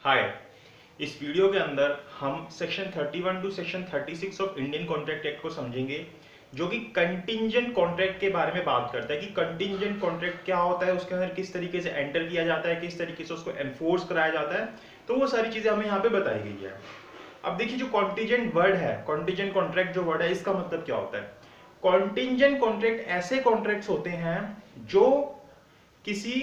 हाय। इस वीडियो के अंदर हम section 31 to section 36 of Indian contract act को समझेंगे, जो कि कंटिंजेंट कॉन्ट्रैक्ट के बारे में बात करता है कि कंटिंजेंट कॉन्ट्रैक्ट क्या होता है, उसके अंदर किस तरीके से एंटर किया जाता है, किस तरीके से उसको एनफोर्स कराया जाता है। तो वो सारी चीजें हमें यहाँ पे बताई गई है। अब देखिए, जो कॉन्टिंजेंट वर्ड है, कॉन्टिंजेंट कॉन्ट्रैक्ट जो वर्ड है, इसका मतलब क्या होता है। कॉन्टिंजेंट कॉन्ट्रैक्ट ऐसे कॉन्ट्रैक्ट्स होते हैं जो किसी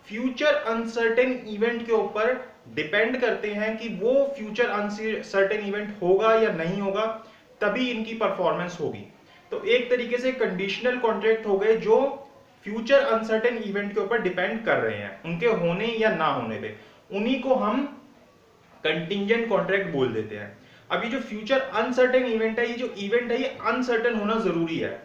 फ्यूचर अनसर्टेन इवेंट के ऊपर डिपेंड करते हैं कि वो फ्यूचर अनसर्टेन इवेंट होगा या नहीं होगा, तभी इनकी परफॉर्मेंस होगी। तो एक तरीके से कंडीशनल कॉन्ट्रैक्ट हो गए जो फ्यूचर अनसर्टेन इवेंट के ऊपर डिपेंड कर रहे हैं, उनके होने या ना होने पे, उन्हीं को हम कंटिंजेंट कॉन्ट्रैक्ट बोल देते हैं। अभी जो फ्यूचर अनसर्टेन इवेंट है, ये जो इवेंट है, ये अनसर्टेन होना जरूरी है।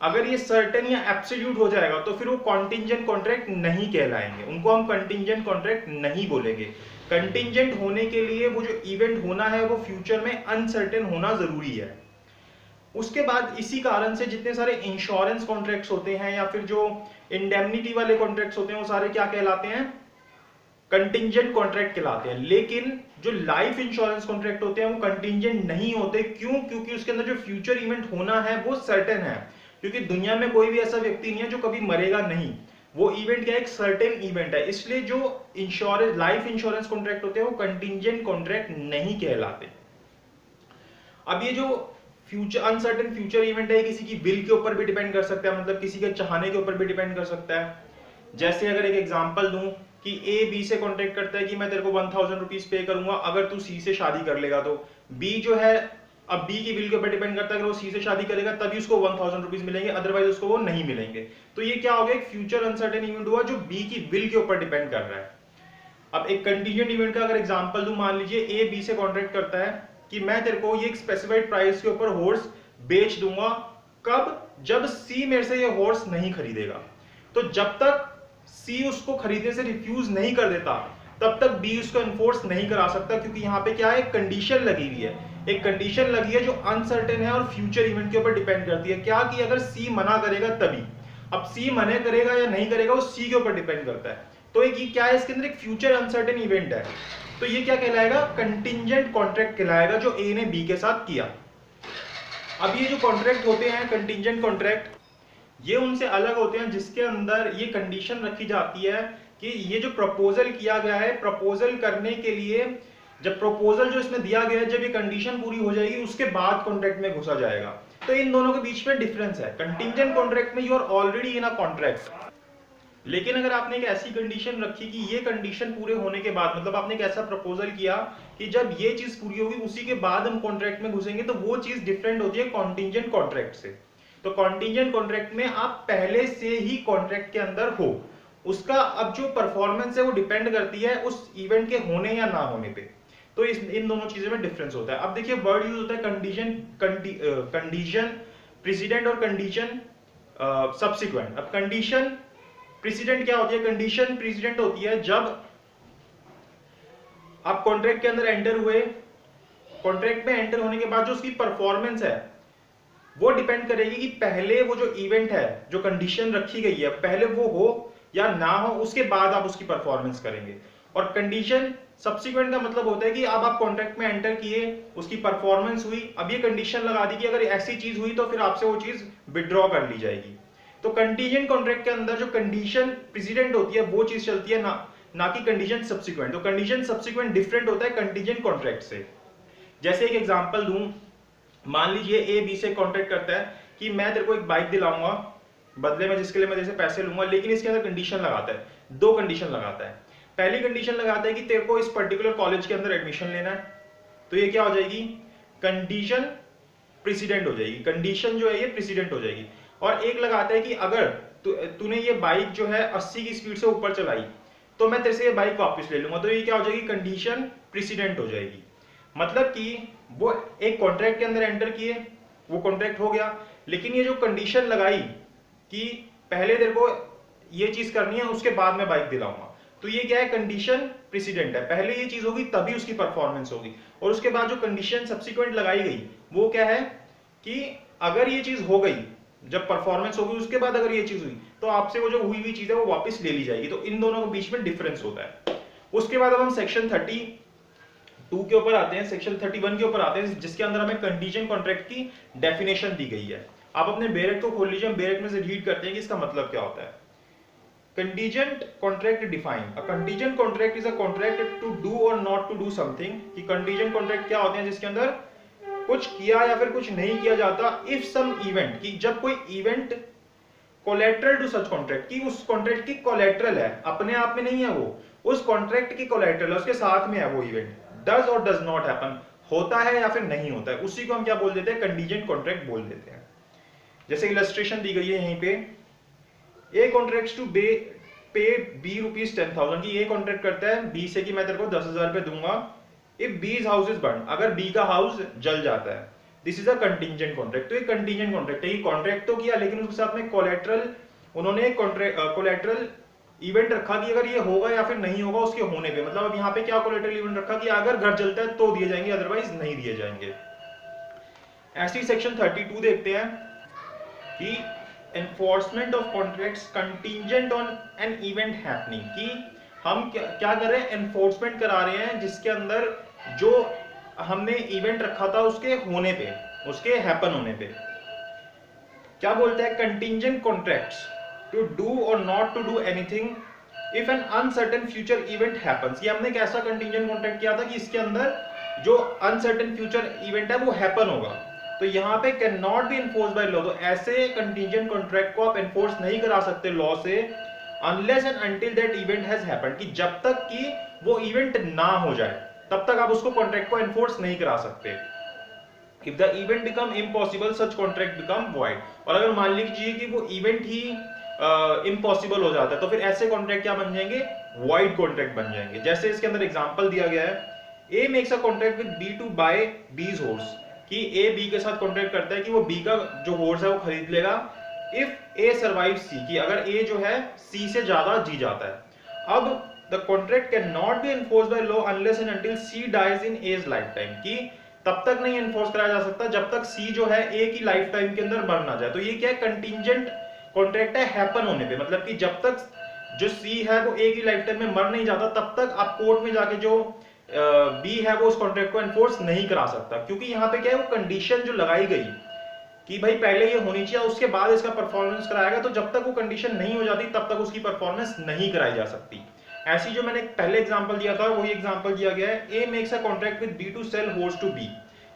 अगर ये सर्टेन या एब्सोल्यूट हो जाएगा तो फिर वो कॉन्टिंजेंट कॉन्ट्रैक्ट नहीं कहलाएंगे, उनको हम कंटिंजेंट कॉन्ट्रैक्ट नहीं बोलेंगे। कंटिंजेंट होने के लिए वो जो इवेंट होना है वो फ्यूचर में अनसर्टेन होना जरूरी है। उसके बाद इसी कारण से जितने सारे इंश्योरेंस कॉन्ट्रैक्ट्स होते हैं या फिर जो इंडेमनिटी वाले कॉन्ट्रैक्ट्स होते हैं, वो सारे क्या कहलाते हैं, कंटिंजेंट कॉन्ट्रैक्ट कहलाते हैं। लेकिन जो लाइफ इंश्योरेंस कॉन्ट्रैक्ट होते हैं वो कंटिंजेंट नहीं होते। क्यों? क्योंकि उसके अंदर जो फ्यूचर इवेंट होना है वो सर्टेन है, क्योंकि दुनिया में कोई भी ऐसा व्यक्ति नहीं है जो कभी मरेगा नहीं। वो इवेंट क्या है, एक सर्टेन इवेंट है। इसलिए जो इंश्योरेंस लाइफ इंश्योरेंस कॉन्ट्रैक्ट होते हैं वो कंटिंजेंट कॉन्ट्रैक्ट नहीं कहलाते। अब ये जो फ्यूचर अनसर्टेन फ्यूचर इवेंट है, किसी की विल के ऊपर भी डिपेंड कर सकता है, मतलब किसी के चाहने के ऊपर भी डिपेंड कर सकता है। जैसे अगर एक एग्जांपल दूं कि ए बी से कॉन्ट्रैक्ट करता है कि मैं तेरे को 1000 रुपीज पे करूंगा अगर तू सी से शादी कर लेगा। तो बी जो है, अब बी की विल के ऊपर डिपेंड करता है, अगर वो सी से शादी करेगा तभी उसको 1000 रुपीज मिलेंगे, अदरवाइज उसको वो नहीं मिलेंगे। तो ये क्या हो गया, एक फ्यूचर अनसर्टेन इवेंट हुआ जो बी की विल के ऊपर डिपेंड कर रहा है। अब एक कंटीजेंट इवेंट का अगर एग्जांपल दूं, मान लीजिए ए बी से कॉन्ट्रैक्ट करता है कि मैं तेरे को ये एक स्पेसिफाइड प्राइस के ऊपर हॉर्स बेच दूंगा। कब? जब सी मेरे से ये हॉर्स नहीं खरीदेगा। तो जब तक सी उसको खरीदने से रिफ्यूज नहीं कर देता तब तक बी उसको एनफोर्स नहीं करा सकता, क्योंकि यहाँ पे क्या है, एक कंडीशन लगी हुई है। एक कंडीशन लगी है जो अनसर्टेन है और फ्यूचर इवेंट के ऊपर डिपेंड करती है। क्या कि अगर सी मना करेगा तभी। अब सी मना करेगा या नहीं करेगा वो सी के ऊपर डिपेंड करता है। तो एक ये क्या है, इसके अंदर एक फ्यूचर अनसर्टेन इवेंट है। तो ये क्या कहलाएगा, कंटिंजेंट कॉन्ट्रैक्ट कहलाएगा, जो ए ने बी के साथ किया। अब ये जो कॉन्ट्रैक्ट होते हैं कंटिंजेंट कॉन्ट्रैक्ट, ये उनसे अलग होते हैं जिसके अंदर ये कंडीशन रखी जाती है कि ये जो प्रपोजल किया गया है, प्रपोजल करने के लिए जब प्रपोजल जो इसमें दिया गया है, जब ये कंडीशन पूरी हो जाएगी उसके बाद कॉन्ट्रैक्ट में घुसा जाएगा। तो इन दोनों के बीच में डिफरेंस है। कंटिंजेंट कॉन्ट्रैक्ट में you are already in a contract, लेकिन अगर आपने एक ऐसी कंडीशन रखी कि ये कंडीशन पूरे होने के बाद, मतलब आपने एक ऐसा प्रपोजल किया कि जब ये चीज पूरी होगी उसी के बाद हम कॉन्ट्रैक्ट में घुसेंगे, तो वो चीज डिफरेंट होती है कॉन्टिंजेंट कॉन्ट्रैक्ट से। तो कॉन्टिंजेंट कॉन्ट्रैक्ट में आप पहले से ही कॉन्ट्रैक्ट के अंदर हो, उसका अब जो परफॉर्मेंस है वो डिपेंड करती है उस इवेंट के होने या ना होने पे। तो इन दोनों चीजों में डिफरेंस होता है। अब देखिए, वर्ड यूज होता है कंडीशन, कंडीशन प्रेसिडेंट और कंडीशन सब्सिक्वेंट। अब कंडीशन प्रेसिडेंट क्या होती है, कंडीशन प्रेसिडेंट होती है जब आप कॉन्ट्रैक्ट के अंदर एंटर हुए, कॉन्ट्रैक्ट में एंटर होने के बाद जो उसकी परफॉर्मेंस है वो डिपेंड करेगी कि पहले वो जो इवेंट है, जो कंडीशन रखी गई है, पहले वो हो या ना हो, उसके बाद आप उसकी परफॉर्मेंस करेंगे। और कंडीशन सब्सिक्वेंट का मतलब होता है कि अब आप कॉन्ट्रैक्ट में एंटर किए, उसकी परफॉर्मेंस हुई, अब ये कंडीशन लगा दी कि अगर ऐसी चीज हुई तो फिर आपसे वो चीज विड्रॉ कर ली जाएगी। तो कंटीजेंट कॉन्ट्रैक्ट के अंदर जो कंडीशन प्रेसिडेंट होती है वो चीज चलती है, ना कि कंडीशन सब्सिक्वेंट। तो कंडीशन सब्सिक्वेंट डिफरेंट होता है कंटीजेंट कॉन्ट्रैक्ट से। जैसे एक एग्जांपल दूं, मान लीजिए ए बी से कॉन्ट्रैक्ट करता है कि मैं तेरे को एक बाइक दिलाऊंगा बदले में जिसके लिए मैं जैसे पैसे लूंगा, लेकिन इसके अंदर कंडीशन लगाता है, दो कंडीशन लगाता है। पहली कंडीशन लगाता है कि तेरे को इस पर्टिकुलर कॉलेज के अंदर एडमिशन लेना है। तो ये क्या हो जाएगी, कंडीशन प्रेसिडेंट हो जाएगी, कंडीशन जो है ये प्रेसिडेंट हो जाएगी। और एक लगाता है कि अगर तूने ये बाइक जो है 80 की स्पीड से ऊपर चलाई तो मैं तेरे से ये बाइक वापस ले लूंगा। तो ये क्या हो जाएगी, कंडीशन प्रेसिडेंट हो जाएगी। मतलब कि वो एक कॉन्ट्रैक्ट के अंदर एंटर किए, वो कॉन्ट्रैक्ट हो गया, लेकिन ये जो कंडीशन लगाई कि पहले तेरे को ये चीज करनी है उसके बाद मैं बाइक दिलाऊंगा, तो ये क्या है, कंडीशन प्रेसिडेंट है। पहले ये चीज होगी तभी उसकी परफॉर्मेंस होगी। और उसके बाद जो कंडीशन सब्सिक्वेंट लगाई गई वो क्या है कि अगर ये चीज हो गई, जब परफॉर्मेंस होगी उसके बाद अगर ये चीज हुई तो आपसे वो जो हुई हुई चीज है वो वापस ले ली जाएगी। तो इन दोनों के बीच में डिफरेंस होता है। उसके बाद अब हम सेक्शन 30 2 के ऊपर आते हैं, सेक्शन 31 के ऊपर आते हैं, जिसके अंदर हमें कंटीजेंट कॉन्ट्रैक्ट की डेफिनेशन दी गई है। आप अपने बेरेक को खोल लीजिए, हम बेरेक में से रीड करते हैं कि इसका मतलब क्या होता है। Contingent contract define, a contingent contract is a contract to do or not to do something. कि कंटीजेंट कॉन्ट्रैक्ट क्या होते हैं, जिसके अंदर कुछ किया या फिर कुछ नहीं किया जाता। इफ सम इवेंट, कि जब कोई event collateral to such contract, की उस कॉन्ट्रैक्ट की कोलेट्रल है, अपने आप में नहीं है वो, उस कॉन्ट्रैक्ट की कोलेट्रल है, उसके साथ में है वो इवेंट, डज और डज नॉट हैपन, होता है या फिर नहीं होता है, उसी को हम क्या बोल देते हैं, कंटीजेंट कॉन्ट्रैक्ट बोल देते हैं। जैसे इलस्ट्रेशन दी गई है यहीं पे, ए contracts to pay B rupees 10,000, की ए कॉन्ट्रैक्ट करता है बी से कि मैं तेरे को 10,000 रुपए दूंगा इफ बीज हाउस इज बर्न, अगर बी का हाउस जल जाता है। This is a contingent contract. तो ये कंटीजेंट कॉन्ट्रैक्ट है, ये कॉन्ट्रैक्ट तो किया लेकिन उसके साथ में कोलेट्रल, उन्होंने कोलेट्रल इवेंट रखा कि अगर ये होगा या फिर नहीं होगा उसके होने पे। मतलब अब यहाँ पे क्या कोलेट्रल इवेंट रखा कि अगर घर जलता है तो दिए जाएंगे, अदरवाइज नहीं दिए जाएंगे। ऐसी सेक्शन 32 देखते हैं कि enforcement of contracts contingent on an event happening, कि हम क्या कर रहे हैं, एनफोर्समेंट करा रहे हैं जिसके अंदर जो हमने इवेंट रखा था उसके होने पे, उसके हैपन होने पे। क्या बोलता है, contingent contracts to do or not to do anything if an uncertain future event happens. ये हमने कैसा कंटीजेंट कॉन्ट्रैक्ट किया था कि इसके अंदर जो अनसर्टेन फ्यूचर इवेंट है वो हैपन होगा। तो यहाँ पे can not be enforce by law, तो ऐसे कंटीजेंट कॉन्ट्रैक्ट को आप एनफोर्स नहीं करा सकते लॉ से unless and until that event has happened, कि जब तक कि वो इवेंट ना हो जाए तब तक आप उसको कॉन्ट्रैक्ट को एनफोर्स नहीं करा सकते। If the event become impossible, such contract become void। और अगर मान लीजिए कि वो इवेंट ही इम्पॉसिबल हो जाता है तो फिर ऐसे कॉन्ट्रैक्ट क्या बन जाएंगे, वॉइड कॉन्ट्रैक्ट बन जाएंगे। जैसे इसके अंदर एग्जांपल दिया गया है, A makes a contract with B to buy B's horse, कि ए बी के साथ कॉन्ट्रैक्ट करता है कि वो बी का जो हॉर्स है वो खरीद लेगा इफ ए सर्वाइव सी, कि अगर ए जो है सी से ज्यादा जी जाता है। अब the contract can not be enforce by law unless and until C dies in A's lifetime, कि तब तक नहीं एनफोर्स कराया जा सकता जब तक सी जो है ए की लाइफ टाइम के अंदर मर ना जाए। तो ये क्या है, कंटीजेंट कॉन्ट्रैक्ट है हैपन होने पे, मतलब कि जब तक जो सी है वो ए की लाइफ टाइम में मर नहीं जाता तब तक आप कोर्ट में जाके जो बी है वो उस कॉन्ट्रैक्ट को एनफोर्स नहीं करा सकता। क्योंकि यहाँ पे क्या है, वो कंडीशन जो लगाई गई कि भाई पहले ये होनी चाहिए उसके बाद इसका परफॉर्मेंस कराएगा, तो जब तक वो कंडीशन नहीं हो जाती तब तक उसकी परफॉर्मेंस नहीं कराई जा सकती। ऐसी जो मैंने पहले एग्जांपल दिया था वही एग्जांपल दिया गया है, A makes a contract with B to sell horse to B,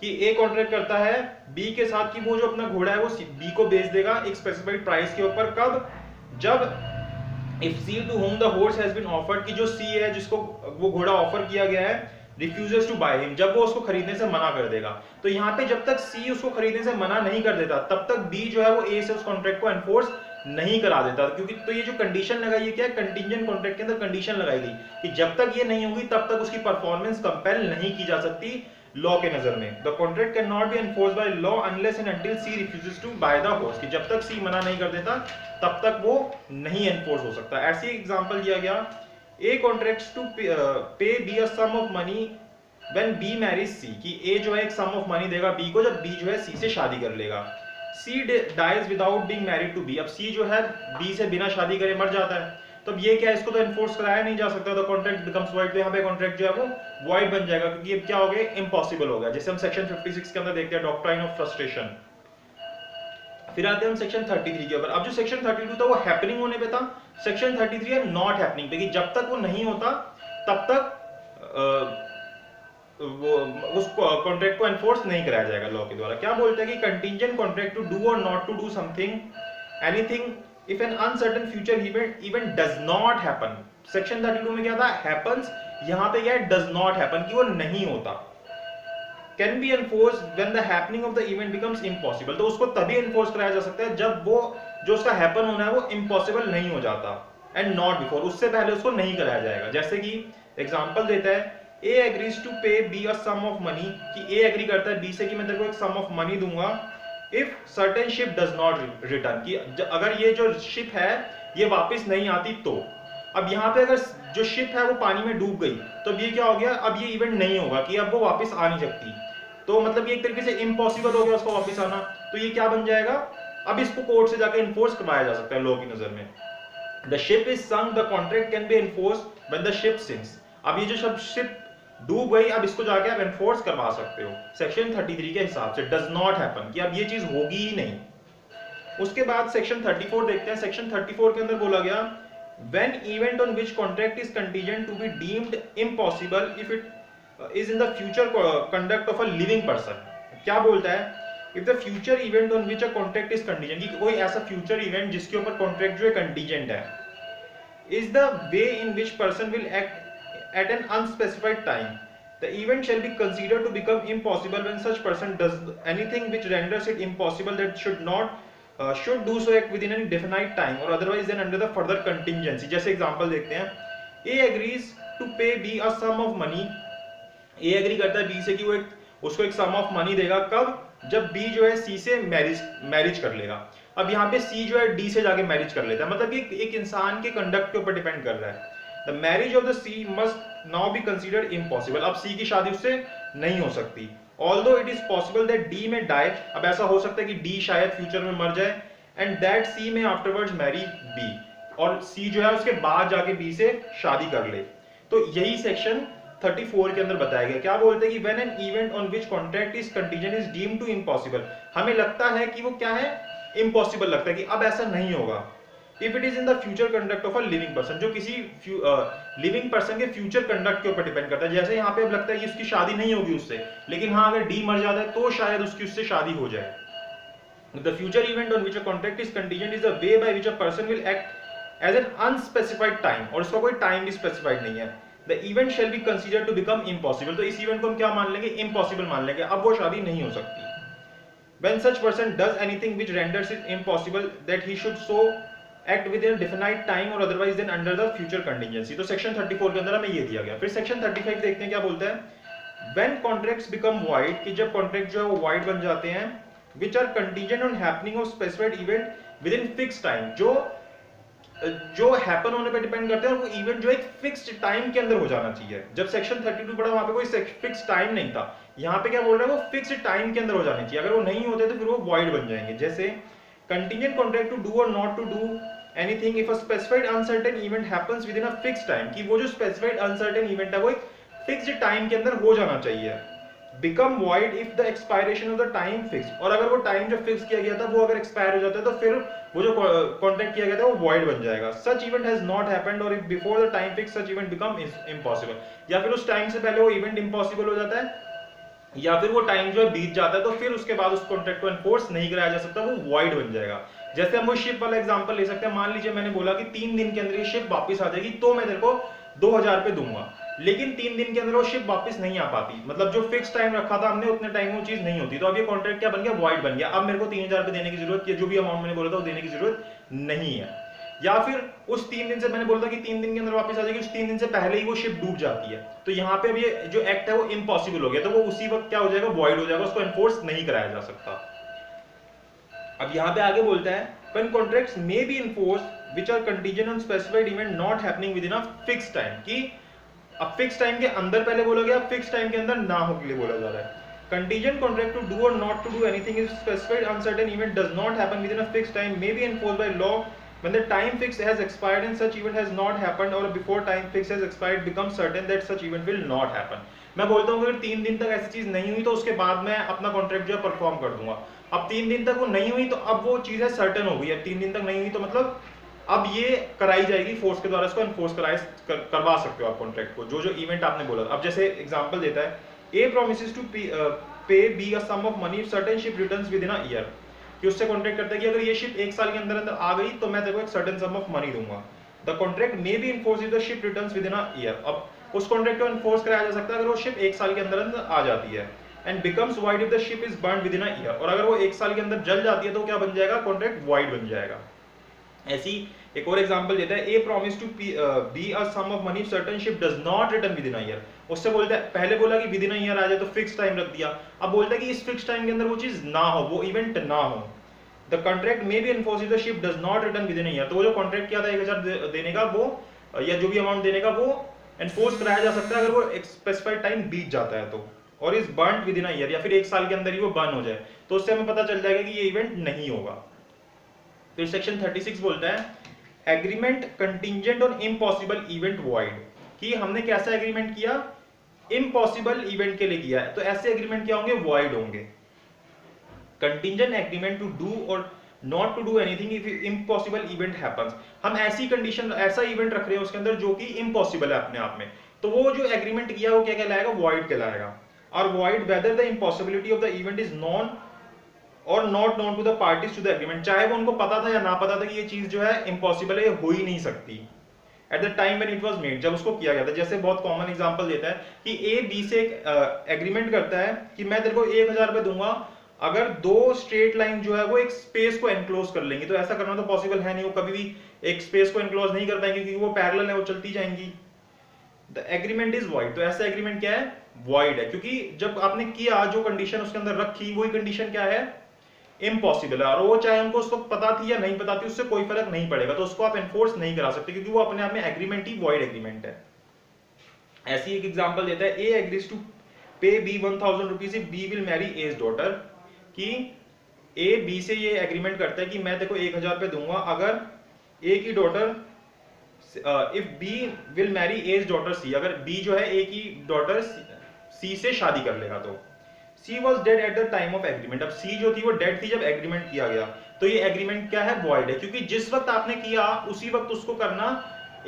कि ए कॉन्ट्रैक्ट करता है बी के साथ कि वो जो अपना घोड़ा है वो बी को बेच देगा एक स्पेसिफाइड प्राइस के ऊपर। कब, जब if C to whom the horse has been offered, कि जो सी है जिसको वो घोड़ा ऑफर किया गया है रिफ्यूजेस टू बाय हिम, जब वो उसको खरीदने से मना कर देगा। तो यहाँ पे जब तक सी उसको खरीदने से मना नहीं कर देता तब तक बी जो है वो ए से उस कॉन्ट्रैक्ट को एनफोर्स नहीं करा देता। क्योंकि तो ये जो कंडीशन लगाई है क्या, कंटीजेंट कॉन्ट्रैक्ट के अंदर कंडीशन लगाई गई कि जब तक ये नहीं होगी तब तक उसकी परफॉर्मेंस कंपेल नहीं की जा सकती लॉ के नजर में। The contract can not be enforced by law unless and until C refuses to buy the horse, कि जब तक सी मना नहीं कर देता तब तक वो नहीं एनफोर्स हो सकता। ऐसी एग्जांपल दिया गया, A contracts to pay B a sum of money when B marriage C, कि ए जो है एक सम ऑफ मनी देगा बी को जब बी जो है सी से शादी कर लेगा। C dies without being married to B, अब सी जो है बी से बिना शादी करे मर जाता है, तो अब ये क्या है, इसको तो एनफोर्स कराया नहीं जा सकता, तो कॉन्ट्रैक्ट बिकम्स वॉइड। तो यहाँ पे कॉन्ट्रैक्ट जो है वो वॉइड बन जाएगा क्योंकि ये क्या हो गया, इम्पॉसिबल हो गया। जैसे हम सेक्शन 56 के अंदर देखते हैं डॉक्ट्राइन ऑफ फ्रस्ट्रेशन। फिर आते हैं हम सेक्शन 33 के ऊपर। अब जो सेक्शन 32 था वो हैपनिंग होने पे था, सेक्शन 33 है नॉट हैपनिंग पे, कि जब तक वो नहीं होता तब तक वो उस कॉन्ट्रैक्ट को एनफोर्स नहीं कराया जाएगा लॉ के द्वारा। क्या बोलते हैं कि contingent contract to do or not to do something anything if an uncertain future event does not happen. Section 32 में क्या था, हैपेंस, यहाँ पे क्या है, डज नॉट हैपन, कि वो नहीं होता। Can be enforce when the happening of the event becomes impossible, तो उसको तभी एनफोर्स कराया जा सकता है जब वो जो उसका हैपन होना है वो इम्पॉसिबल नहीं हो जाता, एंड नॉट बिफोर, उससे पहले उसको नहीं कराया जाएगा। जैसे कि एग्जांपल देता है, A agrees to pay B a sum of money, कि A एग्री करता है B से कि मैं तेरे को एक सम ऑफ मनी दूंगा if certain ship does not return, कि अगर ये जो शिप है ये वापस नहीं आती तो। अब यहाँ पे अगर जो शिप है वो पानी में डूब गई तो अब ये क्या हो गया, अब ये इवेंट नहीं होगा कि अब वो वापस आ नहीं सकती, तो मतलब ये एक तरीके से इम्पॉसिबल हो गया उसको वापस आना। तो ये क्या बन जाएगा, अब इसको कोर्ट से जाके इन्फोर्स करवाया जा सकता है लॉ की नजर में। The ship is sunk, the contract can be enforced when the ship sinks. अब ये जो सब शिप डूब गई, अब इसको जाके आप एनफोर्स करवा सकते हो सेक्शन 33 के हिसाब से, डज नॉट हैपन, कि अब ये चीज होगी ही नहीं। उसके बाद सेक्शन 34 देखते हैं। सेक्शन 34 के अंदर बोला गया when event on which contract is contingent to be deemed impossible if it is in the future conduct of a living person। क्या बोलता है, if the future event on which a contract is contingent, कि कोई ऐसा future event जिसके ऊपर contract जो है contingent है, is the way in which person will act at an unspecified time, the event shall be considered to become impossible when such person does anything which renders it impossible that should do so act within a definite time or otherwise then under the further contingency। जैसे example देखते हैं, A agrees to pay B a sum of money। A agree करता है B से कि वो उसको एक सम ऑफ मनी देगा, कब, जब B जो है C से मैरिज कर लेगा। अब यहाँ पे C जो है D से जाके मैरिज कर लेता है, मतलब ये एक इंसान के कंडक्ट के ऊपर डिपेंड कर रहा है। The marriage of the C must now be considered impossible, अब C की शादी उससे नहीं हो सकती। Although it is possible that D may die, अब ऐसा हो सकता है कि D शायद फ्यूचर में मर जाए, and that C may afterwards marry B, और C जो है उसके बाद जाके B से शादी कर ले। तो यही सेक्शन 34 के अंदर बताया गया। क्या बोलते हैं कि when an event on which contract is contingent is deemed to impossible, हमें लगता है कि वो क्या है, impossible लगता है कि अब ऐसा नहीं होगा। If it is in the future conduct of a living person, जो किसी लिविंग पर्सन के फ्यूचर कंडक्ट के ऊपर डिपेंड करता है। जैसे यहाँ पे अब लगता है कि उसकी शादी नहीं होगी उससे, लेकिन हाँ अगर डी मर जाता है तो शायद उसकी उससे शादी हो जाए। The future event on which a contract is contingent is the way by which a person will act as an unspecified time, और उसका कोई टाइम भी स्पेसिफाइड नहीं है। The event shall be considered to become impossible, तो इस event को हम क्या मान लेंगे, इम्पॉसिबल मान लेंगे, अब वो शादी नहीं हो सकती। When such person does anything which renders it impossible that he should so act within a definite time or otherwise then under the future contingency, तो सेक्शन 34 के अंदर हमें ये दिया गया। फिर सेक्शन 35 देखते हैं क्या बोलता है। When contracts become void, कि जब कॉन्ट्रैक्ट जो है वो void बन जाते हैं, which are contingent on happening of specified event within fixed time, जो हैपन होने पे डिपेंड करते हैं, और वो इवेंट जो एक फिक्स्ड टाइम के अंदर हो जाना चाहिए। जब सेक्शन 32 पढ़ा वहां पे कोई फिक्स्ड टाइम नहीं था, यहाँ पे क्या बोल रहा है, वो फिक्स्ड टाइम के अंदर हो जाने चाहिए। अगर वो नहीं होते तो फिर वो void बन जाएंगे। जैसे contingent contract to do or not to do anything if a specified uncertain event happens within a fixed time, कि वो जो specified uncertain event है वो एक fixed time के अंदर हो जाना चाहिए। Become void if the expiration of the time fixed, और अगर वो टाइम जो फिक्स किया गया था वो अगर एक्सपायर हो जाता है तो फिर वो जो कॉन्ट्रैक्ट किया गया था वो void बन जाएगा। Such event has not happened or if before the time fixed such event become impossible, या फिर उस टाइम से पहले वो इवेंट इम्पॉसिबल हो जाता है, या फिर वो टाइम जो है बीत जाता है तो फिर उसके बाद उस कॉन्ट्रैक्ट को एनफोर्स नहीं कराया जा सकता, वो void बन जाएगा। जैसे हम वो शिप वाला एग्जांपल ले सकते हैं। मान लीजिए मैंने बोला कि 3 दिन के अंदर ये शिप वापस आ जाएगी तो मैं तेरे को 2000 रुपए दूंगा, लेकिन 3 दिन के अंदर वो शिप वापस नहीं आ पाती, मतलब जो फिक्स टाइम रखा था हमने उतने टाइम में वो चीज नहीं होती, तो अब ये कॉन्ट्रैक्ट क्या बन गया, void बन गया। अब मेरे को 3000 रुपए देने की जरूरत, जो भी अमाउंट मैंने बोला था वो देने की जरूरत नहीं है। या फिर उस 3 दिन से मैंने बोला था कि 3 दिन के अंदर वापस आ जाएगी, उस 3 दिन से पहले ही वो शिप डूब जाती है, तो यहाँ पे अब ये जो एक्ट है वो इम्पॉसिबल हो गया, तो वो उसी वक्त क्या हो जाएगा, void हो जाएगा, उसको एनफोर्स नहीं कराया जा सकता। अब यहाँ पे आगे बोलता है when contracts may be enforced which are contingent on specified event not happening within a fixed time, कि अब फिक्स टाइम के अंदर पहले बोला गया, फिक्स टाइम के अंदर ना हो के लिए बोला जा रहा है। Contingent contract to do or not to do anything if specified uncertain event does not happen within a fixed time may be enforced by law when the time fix has expired and such event has not happened or before time fix has expired becomes certain that such event will not happen। मैं बोलता हूँ अगर 3 दिन तक ऐसी चीज नहीं हुई तो उसके बाद मैं अपना कॉन्ट्रैक्ट जो है परफॉर्म कर दूंगा। अब 3 दिन तक वो नहीं हुई तो अब वो चीज है सर्टेन हो गई है। 3 दिन तक नहीं हुई तो मतलब अब ये कराई जाएगी फोर्स के द्वारा, इसको एनफोर्स करवा सकते हो आप कॉन्ट्रैक्ट को, जो जो इवेंट आपने बोला। अब जैसे एग्जांपल देता है, A promises to pay B a sum of money if certain ship returns within a year, कि उससे कॉन्ट्रैक्ट करता है कि अगर ये शिप 1 साल के अंदर अंदर आ गई तो मैं तेरे को एक सर्टेन सम ऑफ मनी दूंगा। The contract may be enforce if the ship returns within a year, अब उस कॉन्ट्रैक्ट को एनफोर्स कराया जा सकता है अगर वो शिप 1 साल के अंदर अंदर आ जाती है। And becomes void if the ship is burned within a year, और अगर वो 1 साल के अंदर जल जाती है तो क्या बन जाएगा, कॉन्ट्रैक्ट void बन जाएगा। ऐसी एक और एग्जांपल देता है, A promise to B a sum of money certain ship does not return within a year, उससे बोलता है, पहले बोला कि विद इन अ ईयर आ जाए तो फिक्स टाइम रख दिया, अब बोलता है कि इस फिक्स टाइम के अंदर वो चीज ना हो, वो इवेंट ना हो। The contract may be enforce if the ship does not return within a year, तो वो जो कॉन्ट्रैक्ट किया था 1000 देने का वो या जो भी अमाउंट देने का वो एनफोर्स कराया जा सकता है अगर वो एक स्पेसिफाइड टाइम बीत जाता है तो, और is burned with in a year, या फिर 1 साल के अंदर ही वो बर्न हो जाए, तो उससे हमें पता चल जाएगा कि ये इवेंट नहीं होगा। फिर सेक्शन 36 बोलता है agreement contingent on impossible event void, कि हमने कैसा एग्रीमेंट किया, इम्पॉसिबल इवेंट के लिए किया है, तो ऐसे एग्रीमेंट क्या होंगे, वॉइड होंगे। Contingent agreement to do or not to do anything if impossible event happens, हम ऐसी कंडीशन, ऐसा इवेंट रख रहे हैं उसके अंदर जो कि इम्पॉसिबल है अपने आप में, तो वो जो एग्रीमेंट किया वो क्या कहलाएगा, वॉइड कहलाएगा। और void whether the impossibility of the event is known or not known to the parties to the agreement, चाहे वो उनको पता था या ना पता था कि ये चीज जो है इम्पॉसिबल है, हो ही नहीं सकती eight the time when it was made, जब उसको किया गया था। जैसे बहुत कॉमन एग्जांपल देता है कि ए बी से एक एग्रीमेंट करता है कि मैं तेरे को 1000 रुपए दूंगा अगर दो स्ट्रेट लाइन जो है वो एक स्पेस को एनक्लोज कर लेंगी, तो ऐसा करना तो पॉसिबल है नहीं, वो कभी भी एक स्पेस को एनक्लोज नहीं कर पाएंगे क्योंकि वो पैरेलल है, वो चलती जाएंगी। द एग्रीमेंट इज वॉइड, तो ऐसा एग्रीमेंट क्या है, वॉइड है, क्योंकि जब आपने किया जो कंडीशन उसके अंदर रखी वही कंडीशन क्या है, इम्पॉसिबल है, और वो चाहे हमको उस वक्त पता थी या नहीं पता थी उससे कोई फर्क नहीं पड़ेगा, तो उसको आप एनफोर्स नहीं करा सकते क्योंकि वो अपने आप में एग्रीमेंट ही वॉइड एग्रीमेंट है। ऐसी एक एग्जांपल देता है, A agrees to pay B 1000 rupees if B will marry A's daughter, कि ए बी से ये एग्रीमेंट करता है कि मैं तेरे को 1000 रुपए दूंगा अगर ए की daughter, if B will marry A's daughter C, अगर बी जो है ए की डॉटर सी से शादी कर लेगा तो। C was dead at the time of agreement, अब सी जो थी वो डेड थी जब एग्रीमेंट किया गया, तो ये एग्रीमेंट क्या है, वॉइड है, क्योंकि जिस वक्त आपने किया उसी वक्त उसको करना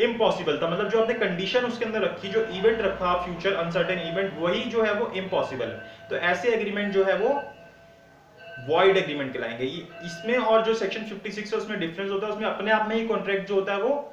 इम्पॉसिबल था, मतलब जो आपने कंडीशन उसके अंदर रखी, जो इवेंट रखा फ्यूचर अनसर्टेन इवेंट, वही जो है वो इम्पॉसिबल है, तो ऐसे एग्रीमेंट जो है वो वॉइड एग्रीमेंट कहलाएंगे। इसमें और जो सेक्शन 56 है उसमें डिफरेंस होता है, उसमें अपने आप में ही कॉन्ट्रैक्ट जो होता है वो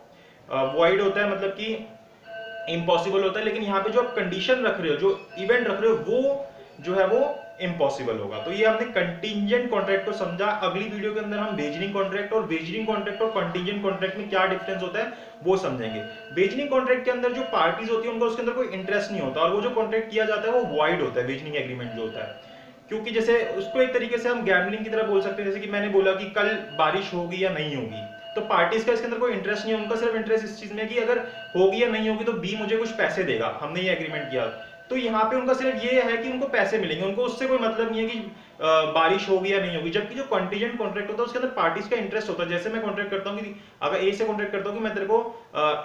वॉइड होता है, मतलब कि इम्पॉसिबल होता है, लेकिन यहाँ पे जो आप कंडीशन रख रहे हो, जो इवेंट रख रहे हो, वो जो है वो इम्पॉसिबल होगा। तो ये हमने कंटिंजेंट कॉन्ट्रैक्ट को समझा। अगली वीडियो के अंदर हम वेजनिंग कॉन्ट्रैक्ट और वेजनिंग कॉन्ट्रैक्ट और कंटिंजेंट कॉन्ट्रैक्ट में क्या डिफरेंस होता है वो समझेंगे। वेजनिंग कॉन्ट्रैक्ट के अंदर जो पार्टीज होती है उनका उसके अंदर कोई इंटरेस्ट नहीं होता, और वो जो कॉन्ट्रैक्ट किया जाता है वो वॉइड होता है, वेजनिंग एग्रीमेंट जो होता है, क्योंकि जैसे उसको एक तरीके से हम गैम्बलिंग की तरह बोल सकते हैं। जैसे कि मैंने बोला कि कल बारिश होगी या नहीं होगी, तो पार्टीज का इसके अंदर कोई इंटरेस्ट नहीं है, उनका सिर्फ इंटरेस्ट इस चीज में कि अगर होगी या नहीं होगी तो बी मुझे कुछ पैसे देगा, हमने ये एग्रीमेंट किया, तो यहाँ पे उनका सिर्फ ये है कि उनको पैसे मिलेंगे, उनको उससे कोई मतलब नहीं है कि बारिश होगी या नहीं होगी। जबकि जो कंटीजेंट कॉन्ट्रैक्ट होता है उसके अंदर पार्टीज का इंटरेस्ट होता है। जैसे मैं कॉन्ट्रैक्ट करता हूँ कि अगर ए से कॉन्ट्रैक्ट करता हूँ कि मैं तेरे को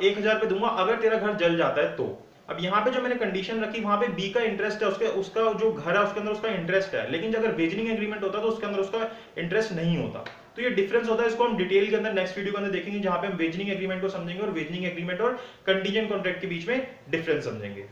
1000 रुपए दूंगा अगर तेरा घर जल जाता है, तो अब यहाँ पे जो मैंने कंडीशन रखी वहां पे बी का इंटरेस्ट है, उसका जो घर है उसके अंदर उसका इंटरेस्ट है, लेकिन अगर वेजनिंग एग्रीमेंट होता तो उसके अंदर उसका इंटरेस्ट नहीं होता। तो ये डिफरेंस होता है, इसको हम डिटेल के अंदर नेक्स्ट वीडियो के अंदर देखेंगे, जहां पे हम वेजनिंग एग्रीमेंट को समझेंगे और वेजनिंग एग्रीमेंट और कंटीजेंट कॉन्ट्रैक्ट के बीच में डिफरेंस समझेंगे।